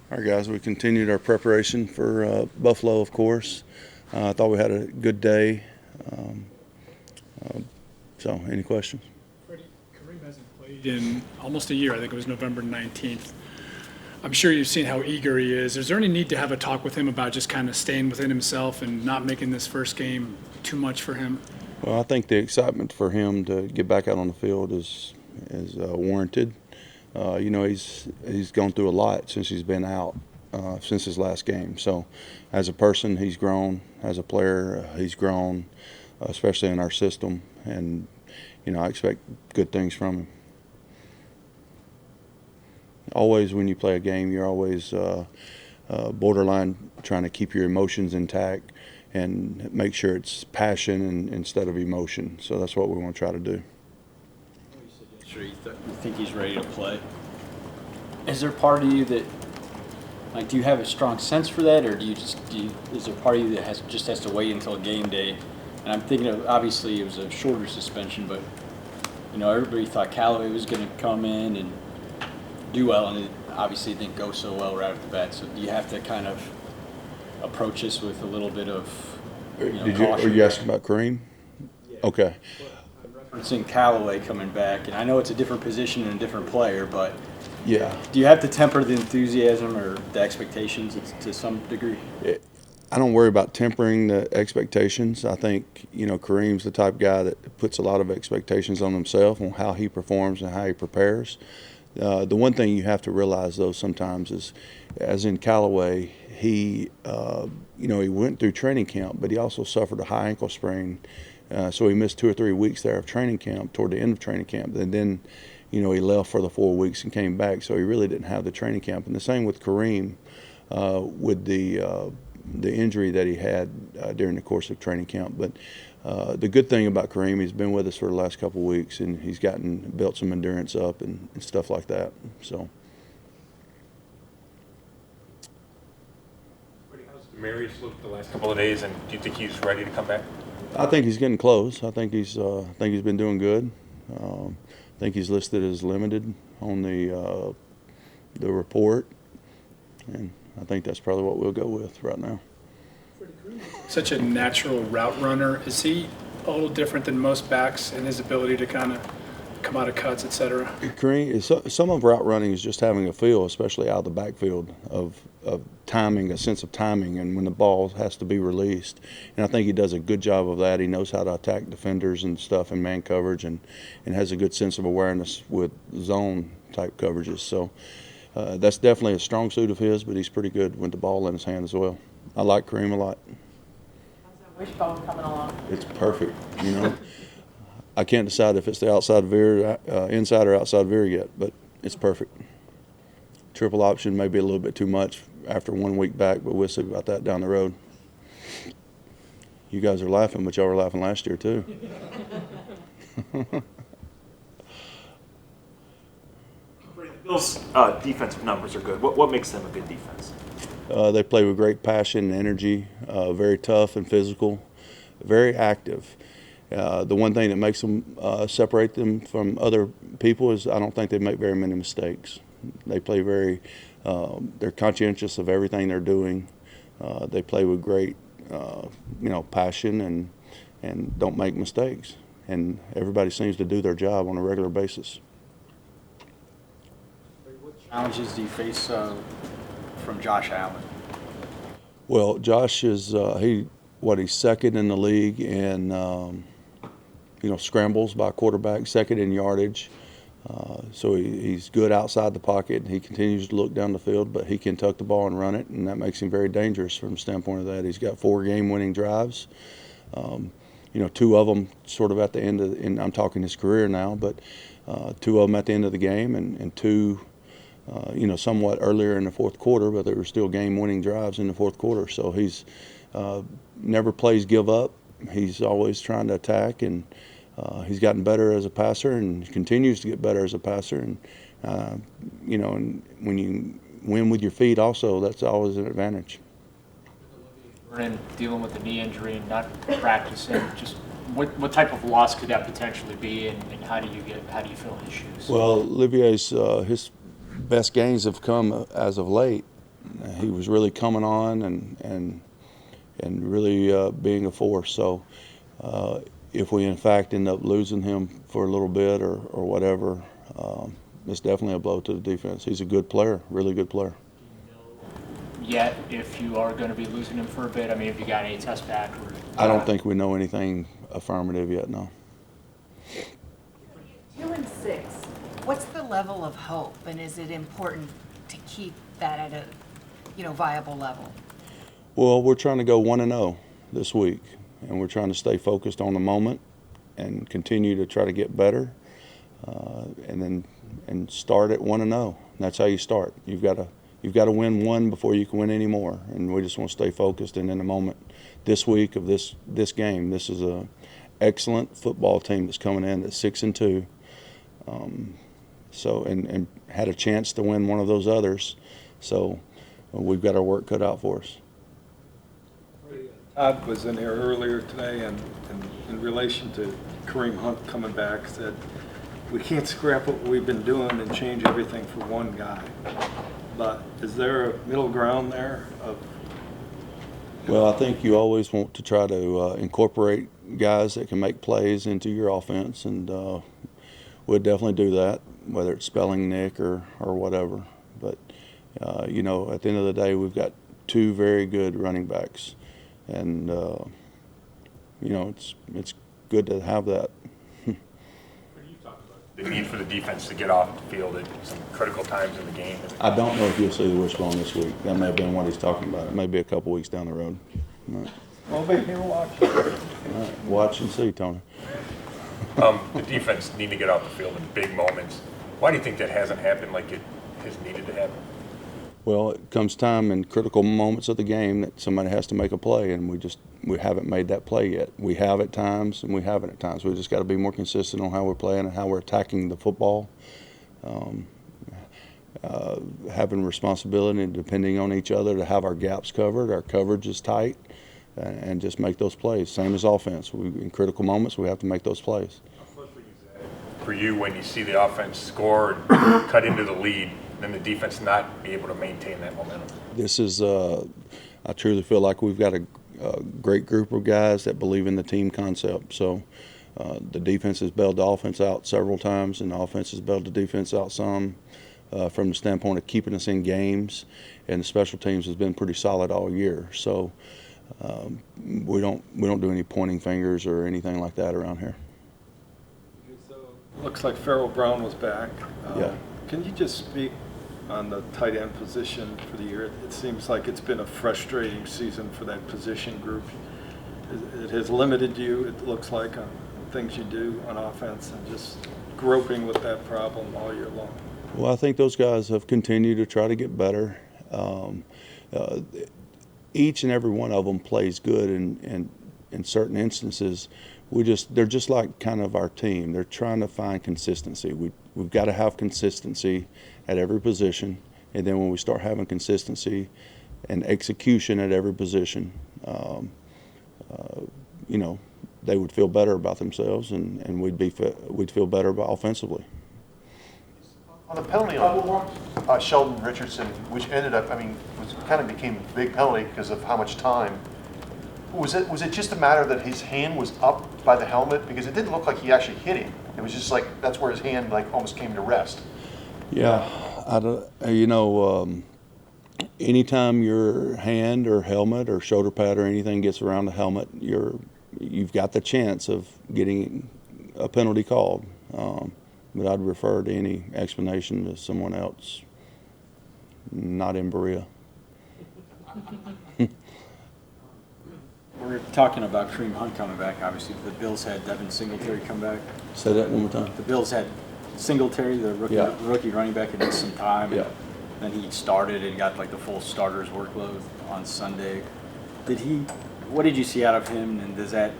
All right, guys, we continued our preparation for Buffalo, of course. I thought we had a good day. Um, so, any questions? Freddie, Kareem hasn't played in almost a year. I think it was November 19th. I'm sure you've seen how eager he is. Is there any need to have a talk with him about just kind of staying within himself and not making this first game too much for him? Well, I think the excitement for him to get back out on the field is warranted. He's gone through a lot since he's been out, since his last game. So, as a person, he's grown. As a player, he's grown, especially in our system. And I expect good things from him. Always, when you play a game, you're always borderline trying to keep your emotions intact and make sure it's passion instead of emotion. So that's what we want to try to do. You said yesterday you think he's ready to play. Is there part of you that, like, do you have a strong sense for that, or is there part of you that has to wait until game day? And I'm thinking of, obviously it was a shorter suspension, but everybody thought Callaway was going to come in and do well, and it obviously didn't go so well right off the bat. So do you have to kind of approach this with a little bit of caution? Are you asking about Kareem? Yeah. Okay. I'm referencing Callaway coming back, and I know it's a different position and a different player, but Yeah. do you have to temper the enthusiasm or the expectations to some degree? I don't worry about tempering the expectations. I think, Kareem's the type of guy that puts a lot of expectations on himself on how he performs and how he prepares. The one thing you have to realize, though, sometimes is, as in Callaway, he went through training camp, but he also suffered a high ankle sprain. So he missed 2 or 3 weeks there of training camp toward the end of training camp. And then, he left for the 4 weeks and came back. So he really didn't have the training camp. And the same with Kareem, with the injury that he had during the course of training camp. But the good thing about Kareem, he's been with us for the last couple of weeks, and he's built some endurance up and stuff like that. So. How's Mary's looked the last couple of days, and do you think he's ready to come back? I think he's getting close. I think he's been doing good. I think he's listed as limited on the report, and I think that's probably what we'll go with right now. Such a natural route runner. Is he a little different than most backs in his ability to kind of come out of cuts, et cetera? Kareem, some of route running is just having a feel, especially out of the backfield, of timing, a sense of timing, and when the ball has to be released. And I think he does a good job of that. He knows how to attack defenders and stuff in man coverage, and has a good sense of awareness with zone-type coverages. So that's definitely a strong suit of his, but he's pretty good with the ball in his hand as well. I like Kareem a lot. How's that wishbone coming along? It's perfect, I can't decide if it's the outside veer, inside or outside veer yet, but it's perfect. Triple option may be a little bit too much after 1 week back, but we'll see about that down the road. You guys are laughing, but y'all were laughing last year too. The Bills' defensive numbers are good. What makes them a good defense? They play with great passion and energy, very tough and physical, very active. The one thing that makes them separate them from other people is I don't think they make very many mistakes. They play they're conscientious of everything they're doing. They play with great, passion and don't make mistakes. And everybody seems to do their job on a regular basis. What challenges do you face from Josh Allen? Well, Josh is he's second in the league in scrambles by quarterback, second in yardage. So he's good outside the pocket. He continues to look down the field, but he can tuck the ball and run it, and that makes him very dangerous from the standpoint of that. He's got 4 game-winning drives. 2 of them sort of at the end and I'm talking his career now, but 2 of them at the end of the game, and 2 somewhat earlier in the fourth quarter, but they were still game-winning drives in the fourth quarter. So he's never plays give up. He's always trying to attack, and he's gotten better as a passer and continues to get better as a passer. And and when you win with your feet, also that's always an advantage. And dealing with a knee injury and not practicing, just what type of loss could that potentially be, and how do you fill his shoes? Well, Olivier's his best gains have come as of late. he was really coming on and really being a force. So if we in fact end up losing him for a little bit or whatever, it's definitely a blow to the defense. He's a good player, really good player. Yet, if you are going to be losing him for a bit, I mean, have you got any tests back? Or, I don't think we know anything affirmative yet, no. 2-6. What's the level of hope, and is it important to keep that at a, viable level? Well, we're trying to go 1-0 this week, and we're trying to stay focused on the moment and continue to try to get better, and start at 1-0. That's how you start. You've got to win one before you can win any more, and we just want to stay focused. And in the moment, this week of this game, this is a excellent football team that's coming in at 6-2. So and had a chance to win one of those others. So we've got our work cut out for us. Todd was in here earlier today, and in relation to Kareem Hunt coming back, said we can't scrap what we've been doing and change everything for one guy. But is there a middle ground there? Well, I think you always want to try to incorporate guys that can make plays into your offense, and we'll definitely do that, whether it's spelling Nick or whatever. But, at the end of the day, we've got two very good running backs, and, it's good to have that. The need for the defense to get off the field at some critical times in the game. I don't know if you'll see the wishbone this week. That may have been what he's talking about. It may be a couple weeks down the road. All right. We'll be here watching. All right. Watch and see, Tony. The defense need to get off the field in big moments. Why do you think that hasn't happened like it has needed to happen? Well, it comes time in critical moments of the game that somebody has to make a play, and we haven't made that play yet. We have at times, and we haven't at times. We just got to be more consistent on how we're playing and how we're attacking the football. Having responsibility and depending on each other to have our gaps covered, our coverage is tight, and just make those plays. Same as offense. In critical moments, we have to make those plays. For you, when you see the offense score and cut into the lead, then the defense not be able to maintain that momentum? This is, I truly feel like we've got a great group of guys that believe in the team concept. So the defense has bailed the offense out several times, and the offense has bailed the defense out some from the standpoint of keeping us in games, and the special teams has been pretty solid all year. So we don't do any pointing fingers or anything like that around here. Looks like Farrell Brown was back. Yeah. Can you just speak on the tight end position for the year? It seems like it's been a frustrating season for that position group. It has limited you, it looks like, on things you do on offense, and just groping with that problem all year long. Well, I think those guys have continued to try to get better. Each and every one of them plays good in certain instances. They're just like kind of our team. They're trying to find consistency. We've got to have consistency at every position, and then when we start having consistency and execution at every position, they would feel better about themselves, and we'd feel better about offensively. On the penalty on Sheldon Richardson, which ended up, kind of became a big penalty because of how much time. Was it just a matter that his hand was up by the helmet? Because it didn't look like he actually hit him. It was just like that's where his hand almost came to rest. Yeah, anytime your hand or helmet or shoulder pad or anything gets around the helmet, you've got the chance of getting a penalty called. But I'd refer to any explanation to someone else, not in Berea. We're talking about Kareem Hunt coming back. Obviously, the Bills had Devin Singletary come back. Say that one more time. The Bills had Singletary, the rookie running back, had missed some time. Yeah. Then he started and got the full starter's workload on Sunday. What did you see out of him, and is that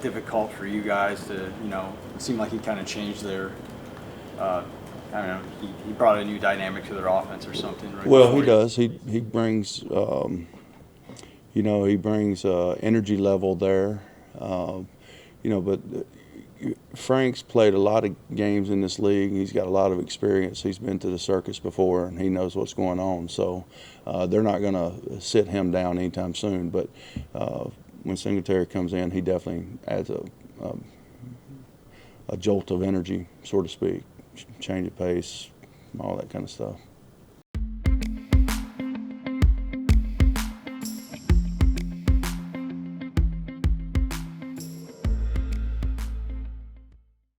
difficult for you guys to, it seemed like he kind of changed their, I don't know, he brought a new dynamic to their offense or something, right? Well, he does. He brings, he brings energy level there, but Frank's played a lot of games in this league. He's got a lot of experience. He's been to the circus before, and he knows what's going on. So they're not going to sit him down anytime soon. But when Singletary comes in, he definitely adds a jolt of energy, so to speak, change of pace, all that kind of stuff.